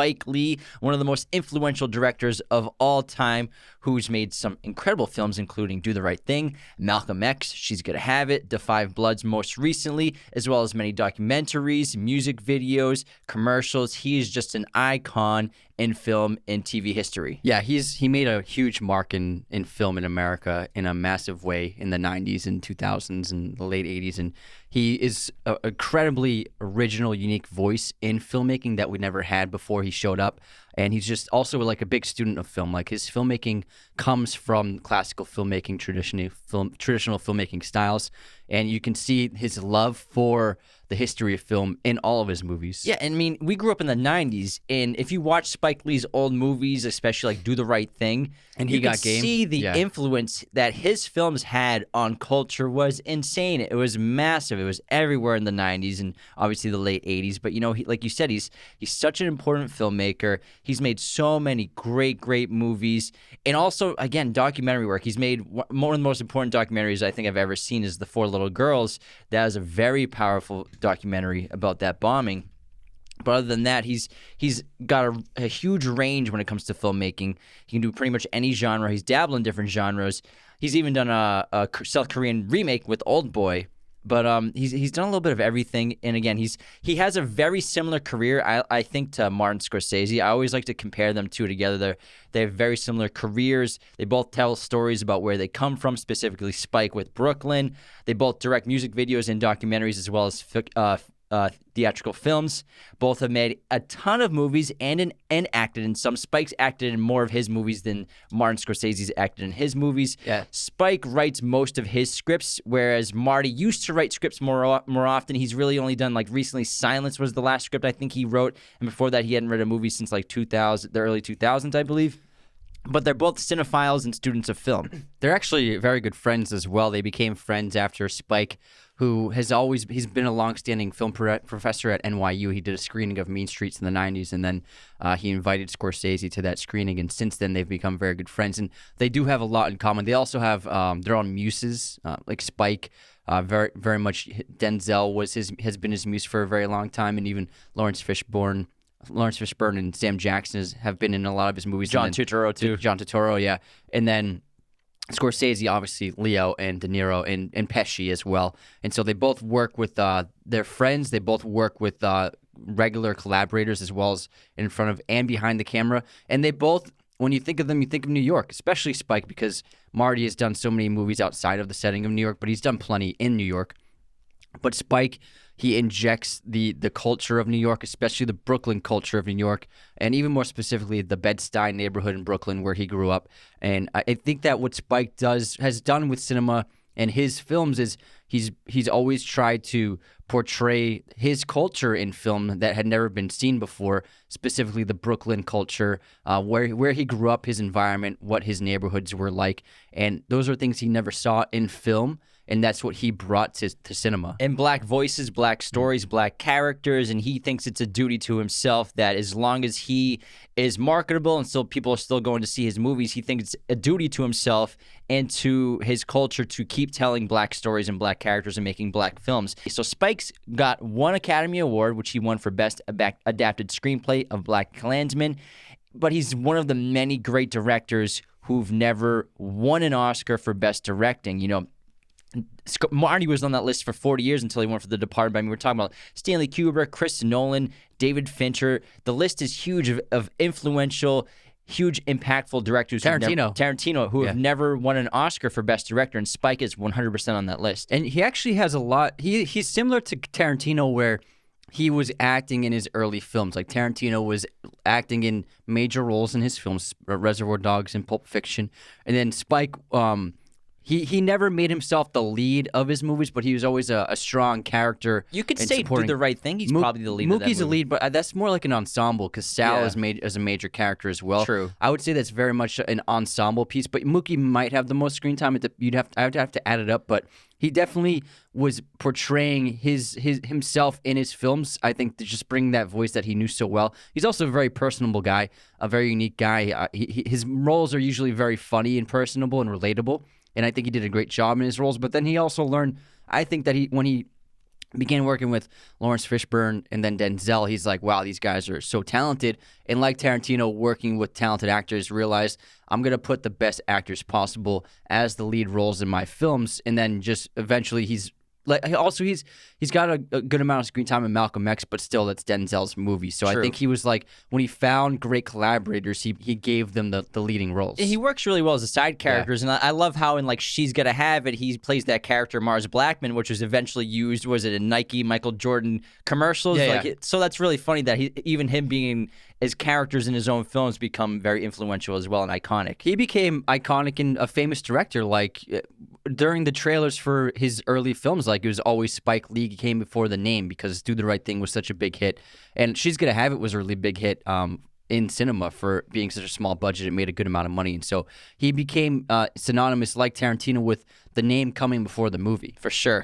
Spike Lee, one of the most influential directors of all time, who's made some incredible films, including Do the Right Thing, Malcolm X, She's Gotta Have It, Da 5 Bloods most recently, as well as many documentaries, music videos, commercials. He is just an icon in film and TV history. Yeah, he made a huge mark in film in America in a massive way in the 90s and 2000s and the late 80s. And he is an incredibly original, unique voice in filmmaking that we never had before he showed up. And he's just also like a big student of film. Like his filmmaking comes from classical filmmaking, traditional filmmaking styles. And you can see his love for the history of film in all of his movies. Yeah, I mean, we grew up in the 90s, and if you watch Spike Lee's old movies, especially like Do the Right Thing, And you He Got could Game. see the Yeah. influence that his films had on culture was insane. It was massive. It was everywhere in the 90s and obviously the late 80s. But, you know, like you said, he's such an important filmmaker. He's made so many great movies. And also, again, documentary work. He's made one of the most important documentaries I think I've ever seen is The Four Little Girls. That is a very powerful documentary about that bombing. But other than that, he's got a huge range when it comes to filmmaking. He can do pretty much any genre. He's dabbled in different genres. He's even done a South Korean remake with Old Boy. But he's done a little bit of everything. And again, he has a very similar career, I think, to Martin Scorsese. I always like to compare them two together. They have very similar careers. They both tell stories about where they come from, specifically Spike with Brooklyn. They both direct music videos and documentaries as well as theatrical films. Both have made a ton of movies and acted in some. Spike's acted in more of his movies than Martin Scorsese's acted in his movies. Yeah. Spike writes most of his scripts, whereas Marty used to write scripts more often. He's really only done, like, recently Silence was the last script I think he wrote, and before that he hadn't read a movie since like the early 2000s, I believe. But they're both cinephiles and students of film. They're actually very good friends as well. They became friends after Spike, who he's been a longstanding film professor at NYU. He did a screening of Mean Streets in the 90s, and then he invited Scorsese to that screening, and since then they've become very good friends. And they do have a lot in common. They also have their own muses, like Spike. Very much Denzel has been his muse for a very long time, and even Lawrence Fishburne and Sam Jackson have been in a lot of his movies. John Turturro, too. John Turturro, yeah. And then Scorsese, obviously, Leo and De Niro and Pesci as well. And so they both work with their friends. They both work with regular collaborators as well as in front of and behind the camera. And they both, when you think of them, you think of New York, especially Spike, because Marty has done so many movies outside of the setting of New York, but he's done plenty in New York. But Spike, he injects the culture of New York, especially the Brooklyn culture of New York, and even more specifically the Bed-Stuy neighborhood in Brooklyn where he grew up. And I think that what Spike has done with cinema and his films is he's always tried to portray his culture in film that had never been seen before, specifically the Brooklyn culture, where he grew up, his environment, what his neighborhoods were like. And those are things he never saw in film. And that's what he brought to cinema. And black voices, black stories, black characters, and he thinks it's a duty to himself that as long as he is marketable and still people are still going to see his movies, he thinks it's a duty to himself and to his culture to keep telling black stories and black characters and making black films. So Spike's got one Academy Award, which he won for Best Adapted Screenplay of Black Klansman, but he's one of the many great directors who've never won an Oscar for Best Directing. You know, Marty was on that list for 40 years until he went for The Departed. I mean, we're talking about Stanley Kubrick, Chris Nolan, David Fincher. The list is huge of influential, huge, impactful directors. Tarantino. Who have never won an Oscar for Best Director, and Spike is 100% on that list. And he actually has a lot. He's similar to Tarantino, where he was acting in his early films. Like Tarantino was acting in major roles in his films, Reservoir Dogs and Pulp Fiction. And then Spike, He never made himself the lead of his movies, but he was always a strong character. You could say Do the Right Thing. He's probably the lead of that Mookie's movie. a lead, but that's more like an ensemble because Sal is made as a major character as well. True. I would say that's very much an ensemble piece, but Mookie might have the most screen time. I would have to add it up, but he definitely was portraying himself in his films. I think to just bring that voice that he knew so well. He's also a very personable guy, a very unique guy. His roles are usually very funny and personable and relatable. And I think he did a great job in his roles. But then he also learned, I think that when he began working with Lawrence Fishburne and then Denzel. He's like, wow, these guys are so talented. And like Tarantino, working with talented actors, realized I'm going to put the best actors possible as the lead roles in my films. And then just eventually he's got a good amount of screen time in Malcolm X, but still that's Denzel's movie. So True. I think he was like, when he found great collaborators, he gave them the leading roles. He works really well as the side characters, and I love how in like She's Gotta Have It, he plays that character Mars Blackman, which was eventually used. Was it in Nike, Michael Jordan commercials? So that's really funny that even him being his characters in his own films become very influential as well and iconic. He became iconic and a famous director. Like during the trailers for his early films, like it was always Spike Lee came before the name because Do the Right Thing was such a big hit, and She's Gonna Have It was a really big hit in cinema for being such a small budget. It made a good amount of money, and so he became synonymous, like Tarantino, with the name coming before the movie. For sure.